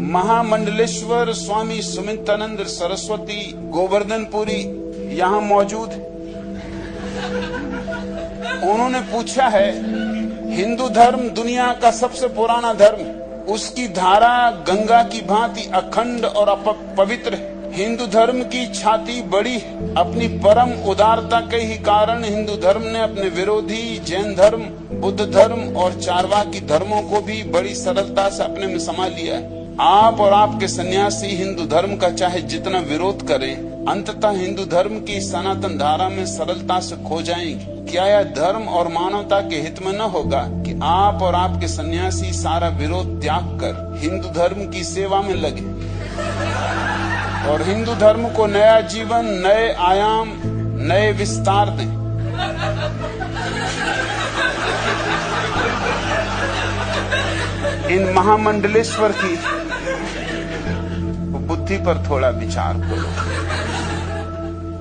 महामंडलेश्वर स्वामी सुमित्रानंद सरस्वती गोवर्धनपुरी यहाँ मौजूद है। उन्होंने पूछा है, हिंदू धर्म दुनिया का सबसे पुराना धर्म, उसकी धारा गंगा की भांति अखंड और पवित्र है। हिंदू धर्म की छाती बड़ी है। अपनी परम उदारता के ही कारण हिंदू धर्म ने अपने विरोधी जैन धर्म, बुद्ध धर्म और चारवाकी धर्मों को भी बड़ी सरलता से अपने में समा लिया है। आप और आपके सन्यासी हिंदू धर्म का चाहे जितना विरोध करें, अंततः हिंदू धर्म की सनातन धारा में सरलता से खो जाएंगे। क्या यह धर्म और मानवता के हित में न होगा कि आप और आपके सन्यासी सारा विरोध त्याग कर हिंदू धर्म की सेवा में लगे और हिंदू धर्म को नया जीवन, नए आयाम, नए विस्तार दें। इन महामंडलेश्वर की बुद्धि पर थोड़ा विचार करो।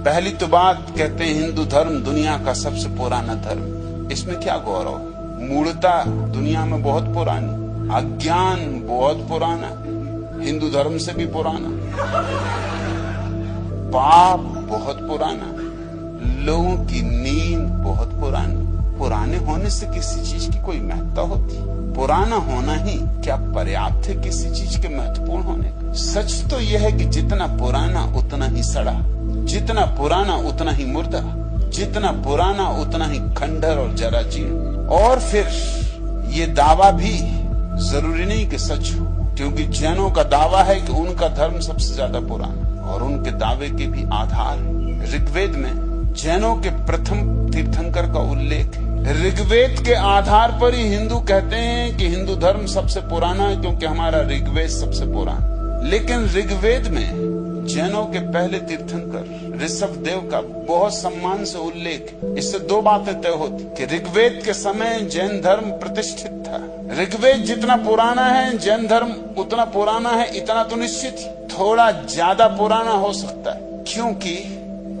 पहली तो बात, कहते हैं हिंदू धर्म दुनिया का सबसे पुराना धर्म। इसमें क्या गौरव? मूलता दुनिया में बहुत पुरानी, अज्ञान बहुत पुराना, हिंदू धर्म से भी पुराना, पाप बहुत पुराना, लोगों की नींद बहुत पुरानी। पुराने होने से किसी चीज की कोई महत्ता होती? पुराना होना ही क्या पर्याप्त है किसी चीज के महत्वपूर्ण होने का? सच तो यह है कि जितना पुराना उतना ही सड़ा, जितना पुराना उतना ही मुर्दा, जितना पुराना उतना ही खंडर और जराजीर्ण। और फिर ये दावा भी जरूरी नहीं कि सच हो, क्योंकि जैनों का दावा है कि उनका धर्म सबसे ज्यादा पुराना, और उनके दावे के भी आधार है। ऋग्वेद में जैनों के प्रथम तीर्थंकर का उल्लेख है। ऋग्वेद के आधार पर ही हिंदू कहते हैं कि हिंदू धर्म सबसे पुराना है, क्योंकि हमारा ऋग्वेद सबसे पुराना। लेकिन ऋग्वेद में जैनों के पहले तीर्थंकर ऋषभदेव का बहुत सम्मान से उल्लेख। इससे दो बातें तय होती कि ऋग्वेद के समय जैन धर्म प्रतिष्ठित था। ऋग्वेद जितना पुराना है जैन धर्म उतना पुराना है, इतना तो निश्चित ही। थोड़ा ज्यादा पुराना हो सकता है, क्योंकि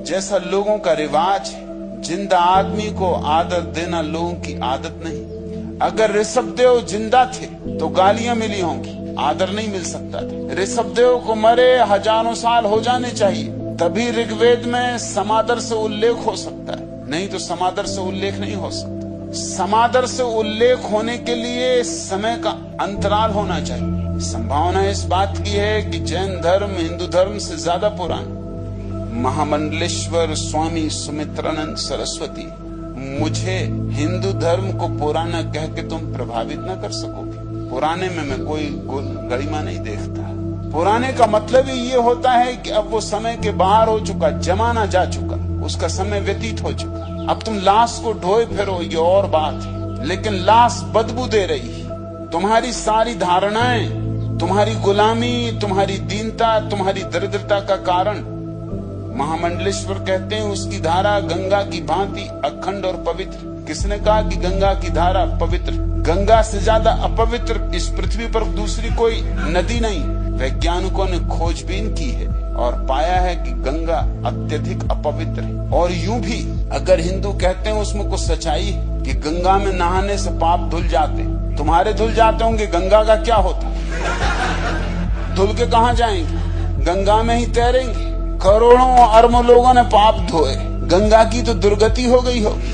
जैसा लोगों का रिवाज है, जिंदा आदमी को आदर देना लोगों की आदत नहीं। अगर ऋषभदेव जिंदा थे तो गालियां मिली होंगी, आदर नहीं मिल सकता था। ऋषभदेव को मरे हजारों साल हो जाने चाहिए, तभी ऋग्वेद में समादर से उल्लेख हो सकता है, नहीं तो समादर से उल्लेख नहीं हो सकता। समादर से उल्लेख होने के लिए समय का अंतराल होना चाहिए। संभावना इस बात की है कि जैन धर्म हिंदू धर्म से ज्यादा पुराना। महामंडलेश्वर स्वामी सुमित्रानंद सरस्वती, मुझे हिंदू धर्म को पुराना कह के तुम प्रभावित न कर सकोगे। पुराने में मैं कोई गरिमा नहीं देखता। पुराने का मतलब ही ये होता है कि अब वो समय के बाहर हो चुका, जमाना जा चुका, उसका समय व्यतीत हो चुका। अब तुम लाश को ढोए फिरो, ये और बात है, लेकिन लाश बदबू दे रही। तुम्हारी सारी धारणाएं, तुम्हारी गुलामी, तुम्हारी दीनता, तुम्हारी दरिद्रता का कारण महामंडलेश्वर कहते हैं उसकी धारा गंगा की भांति अखंड और पवित्र। किसने कहा कि गंगा की धारा पवित्र? गंगा से ज्यादा अपवित्र इस पृथ्वी पर दूसरी कोई नदी नहीं। वैज्ञानिकों ने खोजबीन की है और पाया है कि गंगा अत्यधिक अपवित्र है। और यूं भी अगर हिंदू कहते हैं उसमें कुछ सच्चाई है कि गंगा में नहाने से पाप धुल जाते, तुम्हारे धुल जाते होंगे, गंगा का क्या होता? धुल के कहाँ जाएंगे? गंगा में ही तैरेंगे। करोड़ों अरबों लोगों ने पाप धोए, गंगा की तो दुर्गति हो गई होगी।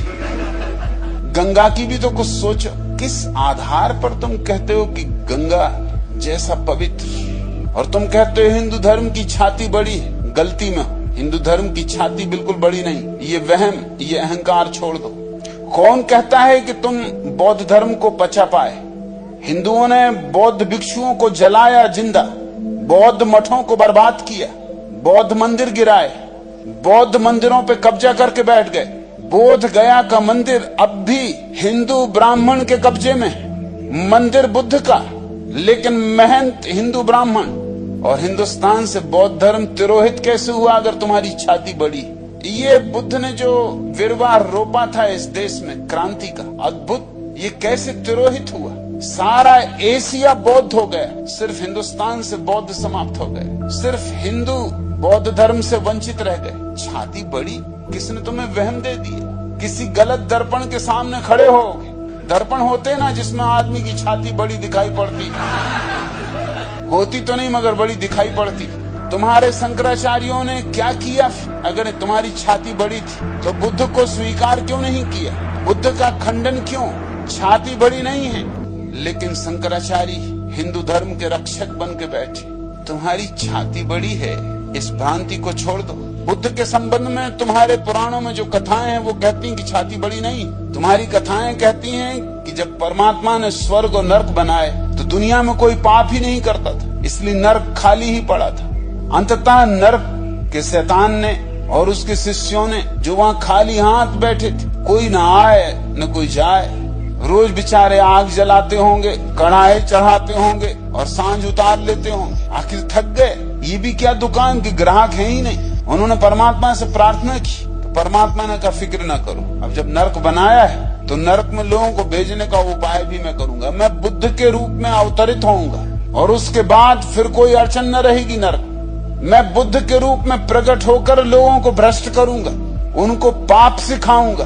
गंगा की भी तो कुछ सोचो। किस आधार पर तुम कहते हो कि गंगा जैसा पवित्र, और तुम कहते हो हिंदू धर्म की छाती बड़ी है? गलती में हो, हिंदू धर्म की छाती बिल्कुल बड़ी नहीं। ये वहम, ये अहंकार छोड़ दो। कौन कहता है कि तुम बौद्ध धर्म को पचा पाए? हिंदुओं ने बौद्ध भिक्षुओं को जलाया जिंदा, बौद्ध मठों को बर्बाद किया, बौद्ध मंदिर गिराए, बौद्ध मंदिरों पे कब्जा करके बैठ गए। बोध गया का मंदिर अब भी हिंदू ब्राह्मण के कब्जे में, मंदिर बुद्ध का, लेकिन महंत हिंदू ब्राह्मण। और हिंदुस्तान से बौद्ध धर्म तिरोहित कैसे हुआ अगर तुम्हारी छाती बड़ी? ये बुद्ध ने जो विरवाह रोपा था इस देश में, क्रांति का अद्भुत, ये कैसे तिरोहित हुआ? सारा एशिया बौद्ध हो गया, सिर्फ हिंदुस्तान से बौद्ध समाप्त हो गए, सिर्फ हिंदू बौद्ध धर्म से वंचित रह गए। छाती बड़ी, किसने तुम्हें वहम दे दिया? किसी गलत दर्पण के सामने खड़े हो। दर्पण होते ना जिसमें आदमी की छाती बड़ी दिखाई पड़ती, होती तो नहीं मगर बड़ी दिखाई पड़ती। तुम्हारे शंकराचार्यों ने क्या किया? अगर तुम्हारी छाती बड़ी थी तो बुद्ध को स्वीकार क्यों नहीं किया? बुद्ध का खंडन क्यों? छाती बड़ी नहीं है, लेकिन शंकराचार्य हिंदू धर्म के रक्षक बन के बैठे। तुम्हारी छाती बड़ी है, इस भ्रांति को छोड़ दो। बुद्ध के संबंध में तुम्हारे पुराणों में जो कथाएं हैं वो कहती हैं कि छाती बड़ी नहीं। तुम्हारी कथाएं कहती हैं कि जब परमात्मा ने स्वर्ग और नर्क बनाए तो दुनिया में कोई पाप ही नहीं करता था, इसलिए नर्क खाली ही पड़ा था। अंततः नर्क के शैतान ने और उसके शिष्यों ने जो वहाँ खाली हाथ बैठे थे, कोई न आए न कोई जाए, रोज बेचारे आग जलाते होंगे, कढ़ाई चढ़ाते होंगे और सांझ उतार लेते होंगे। आखिर थक गए, ये भी क्या दुकान के ग्राहक है ही नहीं। उन्होंने परमात्मा से प्रार्थना की तो परमात्मा ने कहा फिक्र न करो, अब जब नर्क बनाया है तो नर्क में लोगों को भेजने का उपाय भी मैं करूंगा। मैं बुद्ध के रूप में अवतरित होऊंगा और उसके बाद फिर कोई अड़चन न रहेगी नर्क। मैं बुद्ध के रूप में प्रकट होकर लोगों को भ्रष्ट करूंगा, उनको पाप सिखाऊंगा,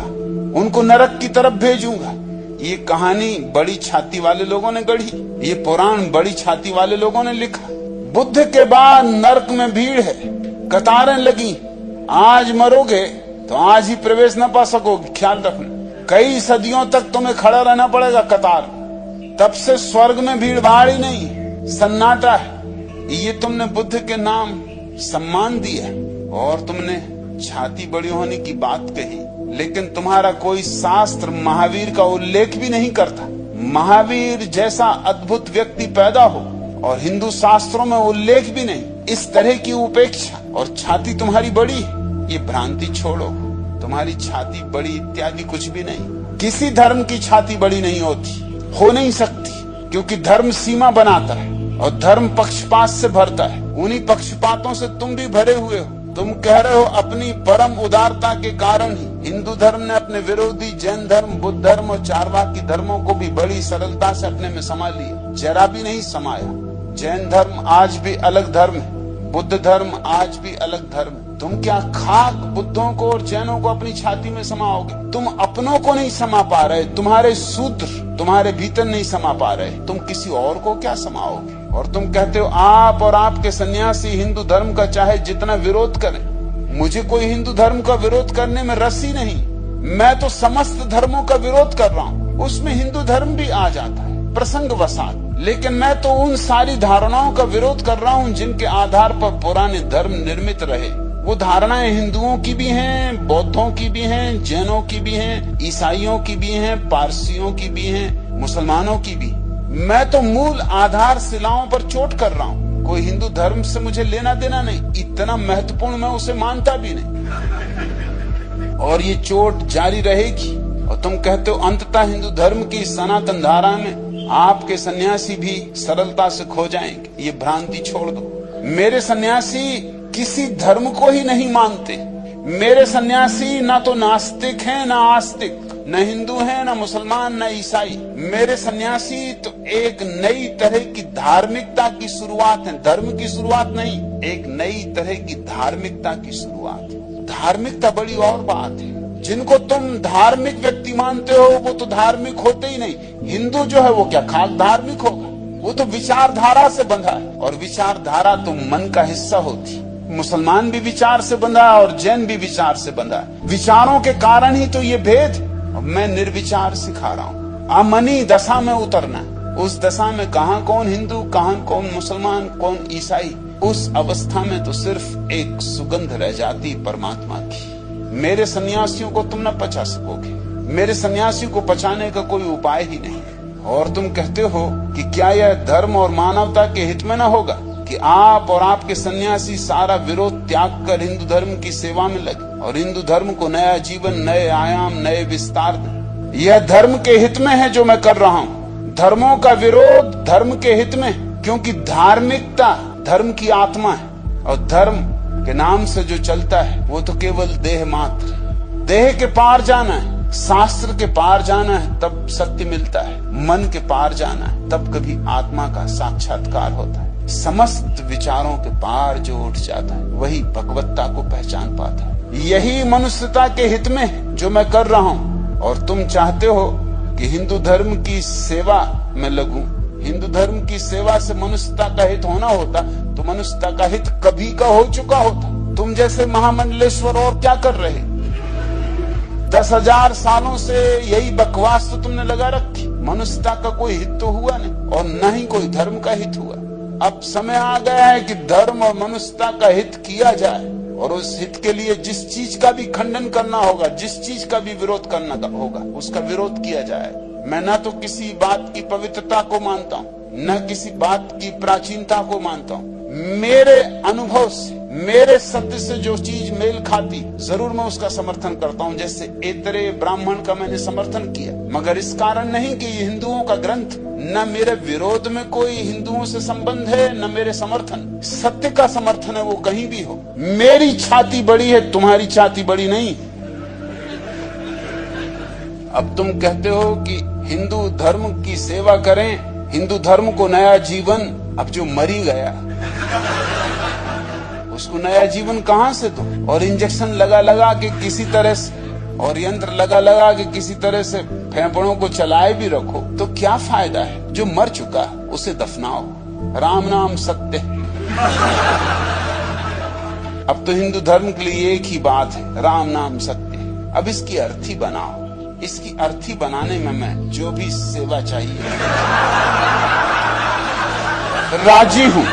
उनको नरक की तरफ भेजूंगा। ये कहानी बड़ी छाती वाले लोगों ने गढ़ी, ये पुराण बड़ी छाती वाले लोगों ने लिखा। बुद्ध के बाद नरक में भीड़ है, कतारें लगी। आज मरोगे तो आज ही प्रवेश न पा सकोगे, ख्याल रखना। कई सदियों तक तुम्हें खड़ा रहना पड़ेगा कतार। तब से स्वर्ग में भीड़ भाड़ ही नहीं, सन्नाटा है। ये तुमने बुद्ध के नाम सम्मान दिया और तुमने छाती बड़ी होने की बात कही, लेकिन तुम्हारा कोई शास्त्र महावीर का उल्लेख भी नहीं करता। महावीर जैसा अद्भुत व्यक्ति पैदा हो और हिंदू शास्त्रों में उल्लेख भी नहीं। इस तरह की उपेक्षा और छाती तुम्हारी बड़ी, ये भ्रांति छोड़ो। तुम्हारी छाती बड़ी इत्यादि कुछ भी नहीं। किसी धर्म की छाती बड़ी नहीं होती, हो नहीं सकती, क्योंकि धर्म सीमा बनाता है और धर्म पक्षपात से भरता है। उन्हीं पक्षपातों से तुम भी भरे हुए हो। तुम कह रहे हो अपनी परम उदारता के कारण ही हिंदू धर्म ने अपने विरोधी जैन धर्म, बुद्ध धर्म और चारवाकी धर्मों को भी बड़ी सरलता से अपने में समा लिया। जरा भी नहीं समाया। जैन धर्म आज भी अलग धर्म है, बुद्ध धर्म आज भी अलग धर्म है। तुम क्या खाक बुद्धों को और जैनों को अपनी छाती में समाओगे? तुम अपनों को नहीं समा पा रहे, तुम्हारे सूत्र तुम्हारे भीतर नहीं समा पा रहे, तुम किसी और को क्या समाओगे? और तुम कहते हो आप और आपके सन्यासी हिंदू धर्म का चाहे जितना विरोध करें। मुझे कोई हिंदू धर्म का विरोध करने में रस ही नहीं। मैं तो समस्त धर्मों का विरोध कर रहा हूँ, उसमें हिंदू धर्म भी आ जाता है प्रसंगवशात। लेकिन मैं तो उन सारी धारणाओं का विरोध कर रहा हूँ जिनके आधार पर पुराने धर्म निर्मित रहे। वो धारणाएं हिंदुओं की भी हैं, बौद्धों की भी हैं, जैनों की भी हैं, ईसाइयों की भी हैं, पारसियों की भी हैं, मुसलमानों की भी। मैं तो मूल आधार शिलाओं पर चोट कर रहा हूँ। कोई हिंदू धर्म से मुझे लेना देना नहीं, इतना महत्वपूर्ण मैं उसे मानता भी नहीं। और ये चोट जारी रहेगी। और तुम कहते हो अंततः हिंदू धर्म की सनातन धारा में आपके सन्यासी भी सरलता से खो जाएंगे। ये भ्रांति छोड़ दो। मेरे सन्यासी किसी धर्म को ही नहीं मानते। मेरे सन्यासी ना तो नास्तिक हैं ना आस्तिक, न हिंदू हैं न मुसलमान न ईसाई। मेरे सन्यासी तो एक नई तरह की धार्मिकता की शुरुआत है, धर्म की शुरुआत नहीं, एक नई तरह की धार्मिकता की शुरुआत है। धार्मिकता बड़ी और बात है। जिनको तुम धार्मिक व्यक्ति मानते हो वो तो धार्मिक होते ही नहीं। हिंदू जो है वो क्या खाक धार्मिक होगा? वो तो विचारधारा से बंधा है, और विचारधारा तो मन का हिस्सा होती। मुसलमान भी विचार से बंधा है और जैन भी विचार से बंधा है। विचारों के कारण ही तो ये भेद। मैं निर्विचार सिखा रहा हूँ, अमनी दशा में उतरना। उस दशा में कहाँ कौन हिंदू, कहाँ कौन मुसलमान, कौन ईसाई, उस अवस्था में तो सिर्फ एक सुगंध रह जाती परमात्मा की। मेरे सन्यासियों को तुम न पचा सकोगे, मेरे सन्यासियों को पचाने का कोई उपाय ही नहीं। और तुम कहते हो कि क्या यह धर्म और मानवता के हित में न होगा कि आप और आपके सन्यासी सारा विरोध त्याग कर हिंदू धर्म की सेवा में लगे और हिंदू धर्म को नया जीवन, नए आयाम, नए विस्तार दें। यह धर्म के हित में है जो मैं कर रहा हूँ। धर्मों का विरोध धर्म के हित में, क्योंकि धार्मिकता धर्म की आत्मा है और धर्म के नाम से जो चलता है वो तो केवल देह मात्र। देह के पार जाना है, शास्त्र के पार जाना है तब सत्य मिलता है, मन के पार जाना है तब कभी आत्मा का साक्षात्कार होता है। समस्त विचारों के पार जो उठ जाता है वही भगवत्ता को पहचान पाता है। यही मनुष्यता के हित में है जो मैं कर रहा हूँ। और तुम चाहते हो कि हिंदू धर्म की सेवा में लगूं, हिंदू धर्म की सेवा से मनुष्यता का हित होना होता तो मनुष्यता का हित कभी का हो चुका होता। तुम जैसे महामंडलेश्वर और क्या कर रहे? 10,000 सालों से यही बकवास तो तुमने लगा रखी। मनुष्यता का कोई हित तो हुआ नहीं और न ही कोई धर्म का हित हुआ। अब समय आ गया है कि धर्म और मनुष्यता का हित किया जाए और उस हित के लिए जिस चीज का भी खंडन करना होगा, जिस चीज का भी विरोध करना होगा, उसका विरोध किया जाए। मैं न तो किसी बात की पवित्रता को मानता हूँ, न किसी बात की प्राचीनता को मानता हूँ। मेरे अनुभव से, मेरे सत्य से जो चीज मेल खाती जरूर मैं उसका समर्थन करता हूँ। जैसे ऐतरेय ब्राह्मण का मैंने समर्थन किया, मगर इस कारण नहीं कि ये हिंदुओं का ग्रंथ। न मेरे विरोध में कोई हिंदुओं से संबंध है, न मेरे समर्थन। सत्य का समर्थन है, वो कहीं भी हो। मेरी छाती बड़ी है, तुम्हारी छाती बड़ी नहीं। अब तुम कहते हो कि हिंदू धर्म की सेवा करें, हिंदू धर्म को नया जीवन। अब जो मरी गया उसको नया जीवन कहां से दो? और इंजेक्शन लगा लगा के किसी तरह से, और यंत्र लगा लगा के किसी तरह से फेफड़ों को चलाए भी रखो तो क्या फायदा है? जो मर चुका उसे दफनाओ। राम नाम सत्य। अब तो हिंदू धर्म के लिए एक ही बात है, राम नाम सत्य। अब इसकी अर्थी बनाओ। इसकी अर्थी बनाने में मैं जो भी सेवा चाहिए राजी हूं।